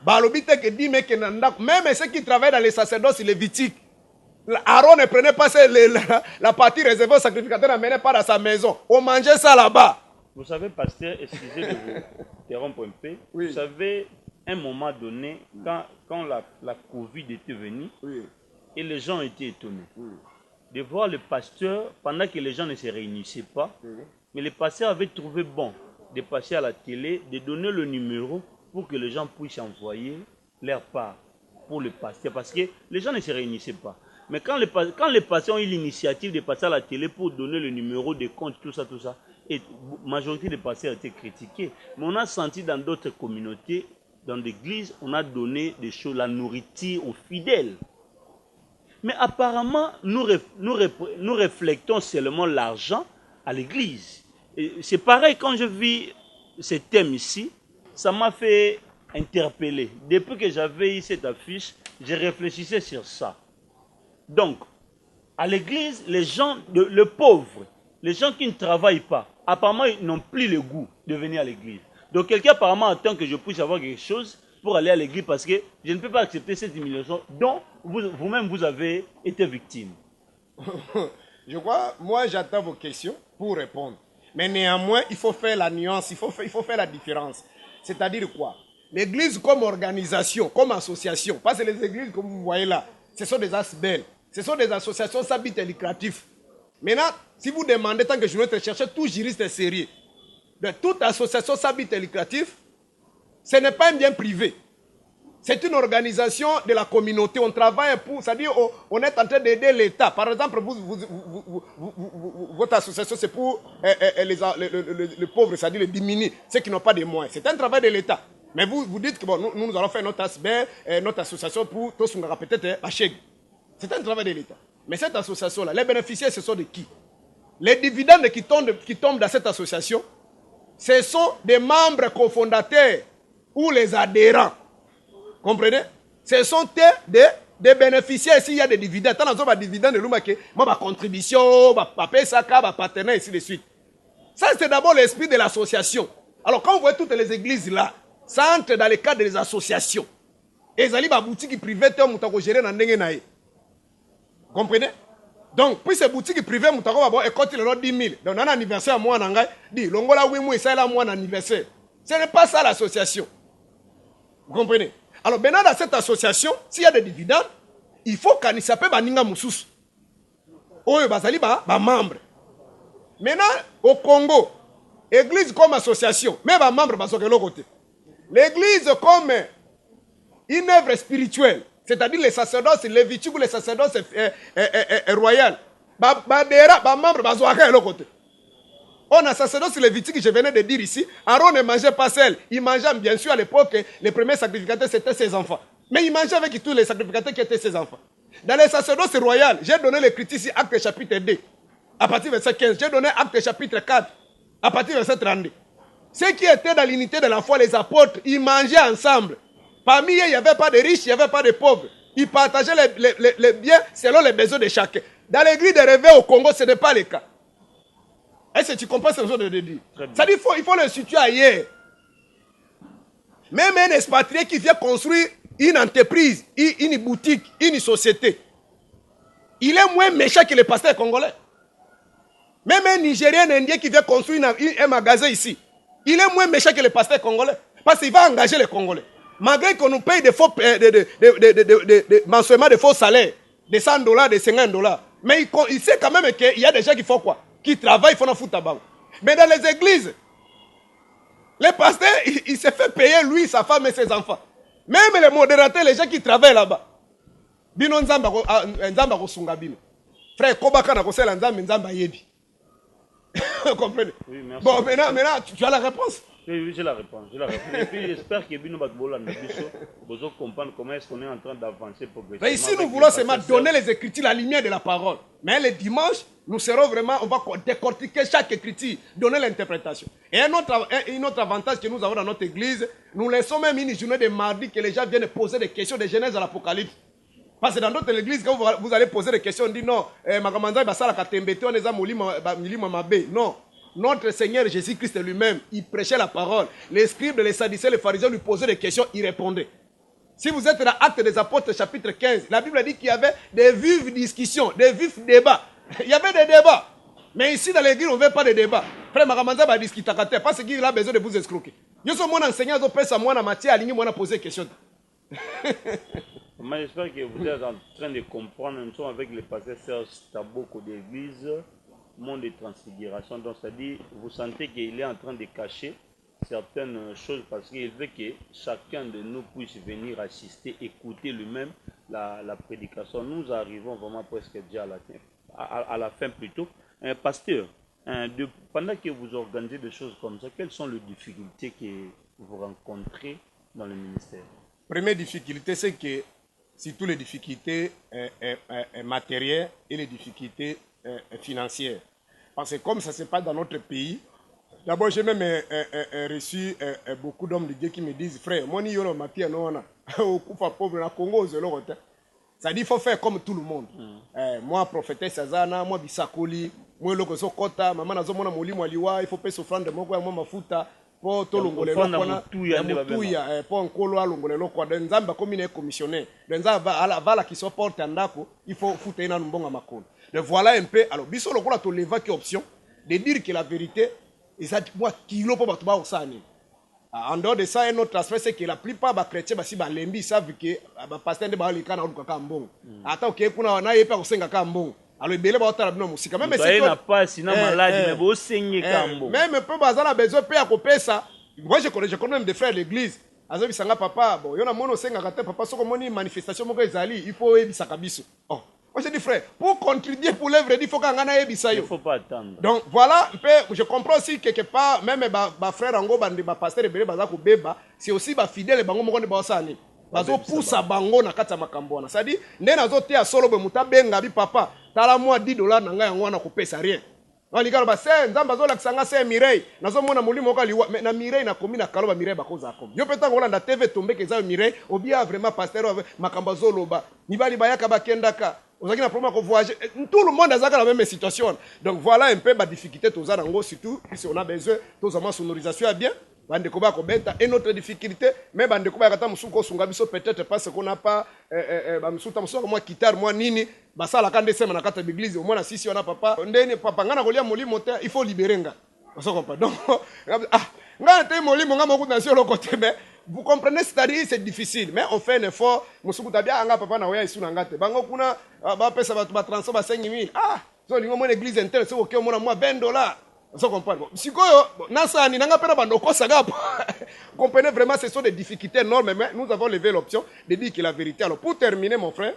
Même ceux qui travaillent dans les sacerdoces lévitiques, Aaron ne prenait pas la partie réservée au sacrificateur, n'amenait pas dans sa maison. On mangeait ça là-bas. Vous savez, pasteur, excusez de vous interrompre un peu. Oui. Vous savez, à un moment donné, quand la Covid était venue, oui, et les gens étaient étonnés, oui, de voir le pasteur, pendant que les gens ne se réunissaient pas, oui, mais le pasteur avait trouvé bon de passer à la télé, de donner le numéro pour que les gens puissent envoyer leur part pour le pasteur, parce que les gens ne se réunissaient pas. Mais quand les patients ont eu l'initiative de passer à la télé pour donner le numéro de compte, tout ça, et la majorité des pasteurs a été critiqués. Mais on a senti dans d'autres communautés, dans l'église, on a donné des choses, la nourriture aux fidèles. Mais apparemment, nous reflétons seulement l'argent à l'église. C'est pareil, quand je vis ce thème ici, ça m'a fait interpeller. Depuis que j'avais eu cette affiche, je réfléchissais sur ça. Donc, à l'église, les gens, les pauvres, les gens qui ne travaillent pas, apparemment, ils n'ont plus le goût de venir à l'église. Donc, quelqu'un apparemment attend que je puisse avoir quelque chose pour aller à l'église parce que je ne peux pas accepter cette humiliation dont vous-même vous avez été victime. Je crois, moi, j'attends vos questions pour répondre. Mais néanmoins, il faut faire la nuance, il faut faire la différence. C'est-à-dire quoi? L'église comme organisation, comme association, parce que les églises, comme vous voyez là, ce sont des ASBEL. Ce sont des associations sans but lucratif. Maintenant, si vous demandez, tant que je vais chercher tout juriste sérieux, de toute association sans but lucratif, ce n'est pas un bien privé. C'est une organisation de la communauté. On travaille pour, c'est-à-dire on est en train d'aider l'État. Par exemple, votre association, c'est pour les pauvres, c'est-à-dire les diminuer, ceux qui n'ont pas de moyens. C'est un travail de l'État. Mais vous dites que bon, nous allons faire notre ASBEL, notre association pour tous nous peut-être Hacheg. C'est un travail de l'État. Mais cette association-là, les bénéficiaires, ce sont de qui? Les dividendes qui tombent dans cette association, ce sont des membres cofondateurs ou les adhérents. Comprenez? Ce sont des bénéficiaires s'il y a des dividendes. Tant que des dividendes, ma contribution, ma PSAK, ma partenaire, ainsi de suite. Ça, c'est d'abord l'esprit de l'association. Alors, quand vous voyez toutes les églises là, ça entre dans le cadre des associations. Et ils ont des boutiques privées, ils ont géré dans le comprenez? Donc, puis ces boutiques privées, ils ont 10 000. Donc, on a un anniversaire à moi, on a dit, l'ongola, oui, moi, ça, là, moi, un anniversaire. Ce n'est pas ça l'association. Vous comprenez? Alors, maintenant, dans cette association, s'il y a des dividendes, il faut qu'on s'appelle Baninga Moussous. Oyo, bazali, membre. Maintenant, au Congo, église comme association, même membre, bazokelo côté. L'église comme une œuvre spirituelle, c'est-à-dire les sacerdoces, les lévitiques ou les sacerdoces royales, membre, bazokelo côté. On a sacerdoce lévitique, je venais de dire ici. Aaron ne mangeait pas seul. Il mangeait, bien sûr, à l'époque, les premiers sacrificateurs, c'était ses enfants. Mais il mangeait avec tous les sacrificateurs qui étaient ses enfants. Dans les sacerdoces royales, j'ai donné l'écriture ici, Acte chapitre 2. À partir du verset 15. J'ai donné Acte chapitre 4. À partir du verset 32. Ceux qui étaient dans l'unité de la foi, les apôtres, ils mangeaient ensemble. Parmi eux, il n'y avait pas de riches, il n'y avait pas de pauvres. Ils partageaient les biens selon les besoins de chacun. Dans l'église de réveil au Congo, ce n'est pas le cas. Est-ce que tu comprends ce que je veux dire? Ça dit qu'il faut le situer ailleurs. Même un expatrié qui vient construire une entreprise, une boutique, une société, il est moins méchant que le pasteur congolais. Même un Nigérien, un Indien qui vient construire un magasin ici, il est moins méchant que le pasteur congolais. Parce qu'il va engager les Congolais. Malgré qu'on nous paye des faux, mensuellement de faux salaires, de $100, de $50. Mais il sait quand même qu'il y a des gens qui font quoi? Qui travaillent, ils font un foot à banque. Mais dans les églises, les pasteurs, il se fait payer lui, sa femme et ses enfants. Même les modérateurs, les gens qui travaillent là-bas. Bino nzamba ko sunga bino. Frère, kobaka na kosela nzamba yebi. Vous comprenez? Oui, merci. Bon, maintenant, tu as la réponse. Oui, j'ai la réponse. Et puis j'espère que Bino Bakbola vous comprendre comment est-ce qu'on est en train d'avancer progressivement. Mais ici, nous voulons seulement donner les écritures, la lumière de la parole. Mais le dimanche, nous serons vraiment, on va décortiquer chaque écriture, donner l'interprétation. Et un autre avantage que nous avons dans notre église, nous laissons même une journée de mardi que les gens viennent poser des questions de Genèse à l'Apocalypse. Parce que dans notre église, quand vous allez poser des questions, on dit non, non. Notre Seigneur Jésus-Christ lui-même, il prêchait la parole. Les scribes, les sadducéens, les pharisiens lui posaient des questions, il répondait. Si vous êtes dans Actes des Apôtres, chapitre 15, la Bible dit qu'il y avait des vives discussions, des vifs débats. Il y avait des débats. Mais ici, dans l'église, on ne veut pas de débats. Frère Maramanza va discuter parce qu'il a besoin de vous escroquer. Je suis mon enseignant, je pense à moi, en matière, aligné, moi, poser des questions. Moi, j'espère que vous êtes en train de comprendre. Nous sommes avec le pasteur Serge Taboko de l'église. Monde de transfiguration, donc c'est-à-dire vous sentez qu'il est en train de cacher certaines choses parce qu'il veut que chacun de nous puisse venir assister, écouter lui-même la prédication. Nous arrivons vraiment presque déjà à la fin plutôt. Pasteur, pendant que vous organisez des choses comme ça, quelles sont les difficultés que vous rencontrez dans le ministère? Première difficulté, c'est que surtout les difficultés matérielles et les difficultés financières. Parce que comme ça ne se passe dans notre pays, d'abord j'ai même reçu beaucoup d'hommes de Dieu qui me disent, frère, moi ni yoro matia non au kufa pauvre na Congo zolorote. Ça dit il faut faire comme tout le monde. Moi prophétesse Azana, moi bisakoli, moi loko sokota, maman nazo mona molimo aliwa, il faut payer offrande moko ya moi mafuta pour to longole lokona mutuya pour nkolo alongole lokwa nzamba comme il est commissionnaire. Nzamba vala qui supporte andako, il faut foutre na mbonga makolo. Donc voilà un peu, alors, biso lokola to leva qui option de dire que la vérité, et ça, moi, kilo pour battre au sani. En dehors de ça, un autre aspect, c'est que la plupart des chrétiens, si ba lembi savent que ba pasteur de ba likana ou kaka mbongo. Attends que kuna na yepa ko senga ka mbongo. Alors belé ba otala bino musika même c'est que na pas sinon malade mais bo senga ka mbongo. Même peu bazala besoin payer ko pesa. Moi je connais même des frères de l'église. Azobi sanga papa, bon, yona mono senga ka te papa soko moni manifestation moko ezali, il faut ebisaka biso. Oh. Moi, je dis, frère, pour contribuer pour l'œuvre, il faut qu'on ait ça. Il ne faut pas attendre. Donc, voilà, je comprends aussi quelque part, même ma frère Ango, ma pasteur, c'est aussi ma fidèle, bazo poussa bango na kata makambo na. C'est-à-dire, ndé nazo te a solo be muta benga bi papa, tala moi $10 na nga yango na kopesa rien. On ligalo ba se nzamba zo lakisanga se Mireille, nazo mona mulimo ka liwa na Mireille na komi na kaloba Mireille bakoza kom. Yo peta ngola na TV tombe ke za Mireille, obia vraiment pasteur makambo zo loba. Ni bali bayaka bakendaka. Tout le monde a la même situation. Donc voilà un peu la difficulté tous surtout si on a besoin tous en sonorisation à bien. Et notre difficulté, mais peut-être parce qu'on n'a pas moi guitare moi nini basa la kande sema na kata d'église au moins si on a papa ndeni papa ngana kolia molimo il faut libérer nga. Donc ngana te molimo nga moku na sur le côté mais vous comprenez, c'est-à-dire c'est difficile, mais on fait un effort. Musuku tabia anga papa na weya isu na ngate. Bango kuna ba pesa ba transfert ba 5000. Ah, so lingo mo église interne so okeo mo na moi $20. Ça comprendre. Sikoyo nasa ni nanga pera bandoko sagapo. Comprenez vraiment ce sont des difficultés énormes mais nous avons levé l'option de dire que la vérité. Alors pour terminer mon frère,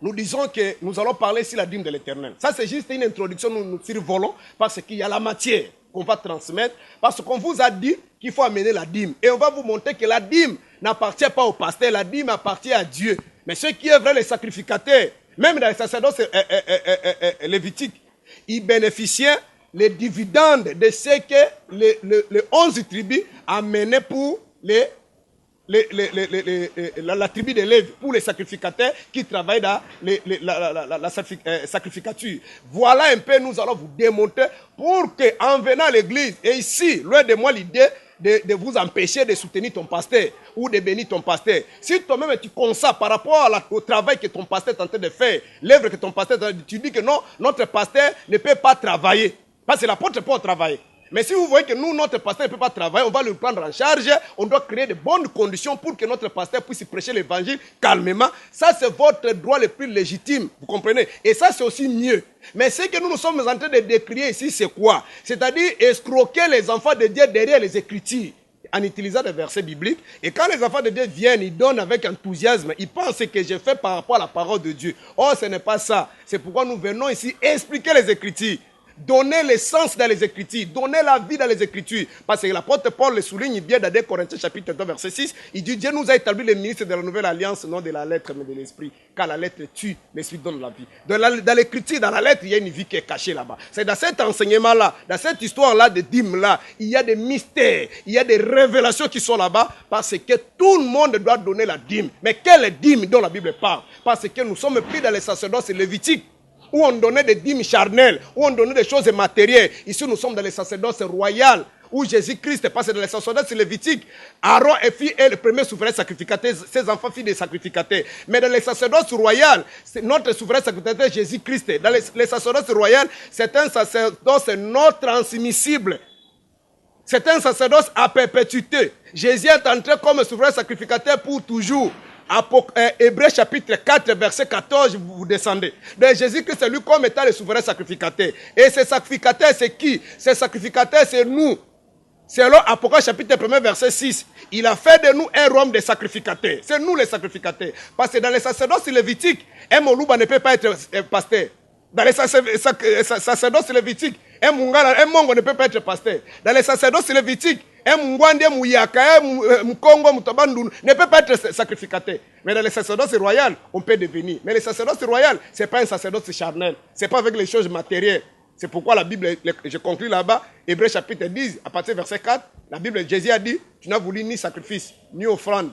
nous disons que nous allons parler sur la dîme de l'Éternel. Ça, c'est juste une introduction, nous survolons, parce qu'il y a la matière qu'on va transmettre, parce qu'on vous a dit qu'il faut amener la dîme. Et on va vous montrer que la dîme n'appartient pas au pasteur, la dîme appartient à Dieu. Mais ceux qui œuvrent, les sacrificateurs, même dans les sacerdoces lévitiques, ils bénéficiaient les dividendes de ce que les 11 tribus amenaient pour la tribu de Lévi, pour les sacrificateurs qui travaillent dans la sacrificature. Voilà un peu, nous allons vous démontrer pour qu'en venant à l'église, et ici, loin de moi l'idée de vous empêcher de soutenir ton pasteur ou de bénir ton pasteur. Si toi-même tu consacres par rapport au travail que ton pasteur est en train de faire, l'œuvre que ton pasteur est en train de faire, tu dis que non, notre pasteur ne peut pas travailler. Parce que l'apôtre peut travailler. Mais si vous voyez que nous, notre pasteur ne peut pas travailler, on va le prendre en charge. On doit créer de bonnes conditions pour que notre pasteur puisse prêcher l'évangile calmement. Ça, c'est votre droit le plus légitime. Vous comprenez? Et ça, c'est aussi mieux. Mais ce que nous sommes en train de décrire ici, c'est quoi? C'est-à-dire escroquer les enfants de Dieu derrière les Écritures, en utilisant des versets bibliques. Et quand les enfants de Dieu viennent, ils donnent avec enthousiasme. Ils pensent que j'ai fait par rapport à la parole de Dieu. Oh, ce n'est pas ça. C'est pourquoi nous venons ici expliquer les Écritures. Donner l'essence dans les Écritures, donner la vie dans les Écritures. Parce que l'apôtre Paul le souligne bien dans 2 Corinthiens chapitre 2 verset 6. Il dit, Dieu nous a établi les ministres de la nouvelle alliance, non de la lettre mais de l'esprit. Car la lettre tue, l'esprit donne la vie. Dans l'Écriture, dans la lettre, il y a une vie qui est cachée là-bas. C'est dans cet enseignement-là, dans cette histoire-là de dîmes-là, il y a des mystères, il y a des révélations qui sont là-bas. Parce que tout le monde doit donner la dîme. Mais quelle dîme dont la Bible parle? Parce que nous sommes pris dans les sacerdoces lévitiques, où on donnait des dîmes charnelles, où on donnait des choses matérielles. Ici, nous sommes dans les sacerdoces royales, où Jésus-Christ passe dans les sacerdoces lévitiques. Aaron est le premier souverain sacrificateur, ses enfants filles des sacrificateurs. Mais dans les sacerdoces royales, c'est notre souverain sacrificateur Jésus-Christ. Dans les sacerdoces royales, c'est un sacerdoce non transmissible. C'est un sacerdoce à perpétuité. Jésus est entré comme souverain sacrificateur pour toujours. Hébreux chapitre 4, verset 14, vous descendez. Donc Jésus-Christ, c'est lui comme étant le souverain sacrificateur. Et ces sacrificateurs, c'est qui? Ces sacrificateurs, c'est nous. Selon Apocalypse chapitre 1, verset 6, il a fait de nous un royaume de sacrificateurs. C'est nous les sacrificateurs. Parce que dans les sacerdoces lévitiques, un Moluba ne peut pas être pasteur. Dans les sacerdoces lévitiques, un Mongo ne peut pas être pasteur. Dans les sacerdoces lévitiques, un Mungwande, Mouyaka, un Mkongo, Mutabandoun ne peut pas être sacrificateur. Mais dans les sacerdoces royales, on peut devenir. Mais les sacerdoces royales, ce n'est pas un sacerdoce charnel. Ce n'est pas avec les choses matérielles. C'est pourquoi la Bible, je conclue là-bas, Hébreux chapitre 10, à partir du verset 4, la Bible, Jésus a dit, tu n'as voulu ni sacrifice, ni offrande.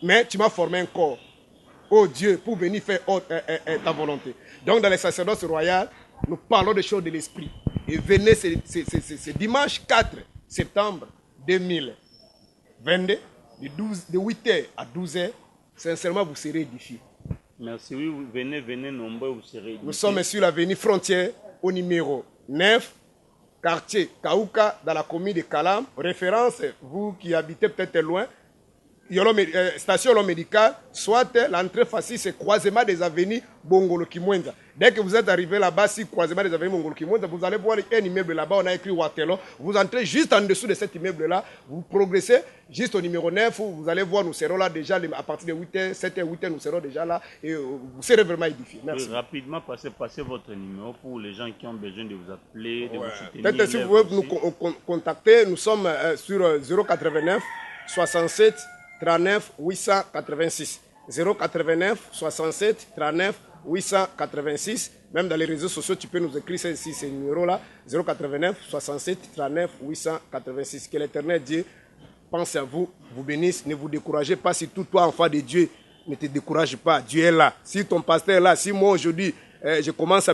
Mais tu m'as formé un corps. Oh Dieu, pour venir faire ta volonté. Donc dans les sacerdoces royales, nous parlons des choses de l'esprit. Et venez ce dimanche 4 septembre 2022, de 8h à 12h, sincèrement vous serez édifiés. Merci, oui, venez nombreux, vous serez édifiés. Nous sommes sur l'avenue Frontière, au numéro 9, quartier Kaouka, dans la commune de Kalam. Référence, vous qui habitez peut-être loin, station Yolo médicale, soit l'entrée facile, c'est croisement des avenues Bongolo Kimwenza. Dès que vous êtes arrivé là-bas, si croisement des avenues Bongolo Kimwenza, vous allez voir un immeuble là-bas, on a écrit Waterloo. Vous entrez juste en dessous de cet immeuble-là, vous progressez juste au numéro 9, vous allez voir, nous serons là déjà à partir de 8h, 7h, 8h, nous serons déjà là et vous serez vraiment édifiés. Merci. Rapidement, passez votre numéro pour les gens qui ont besoin de vous appeler, de vous soutenir. Peut-être si vous voulez nous contacter, nous sommes sur 089 67 39 886. 089 67 39 886. Même dans les réseaux sociaux, tu peux nous écrire ces numéros-là. 089 67 39 886. Que l'Éternel Dieu pense à vous, vous bénisse. Ne vous découragez pas. Si tout toi, enfant de Dieu, ne te décourage pas. Dieu est là. Si ton pasteur est là, si moi aujourd'hui, je commence à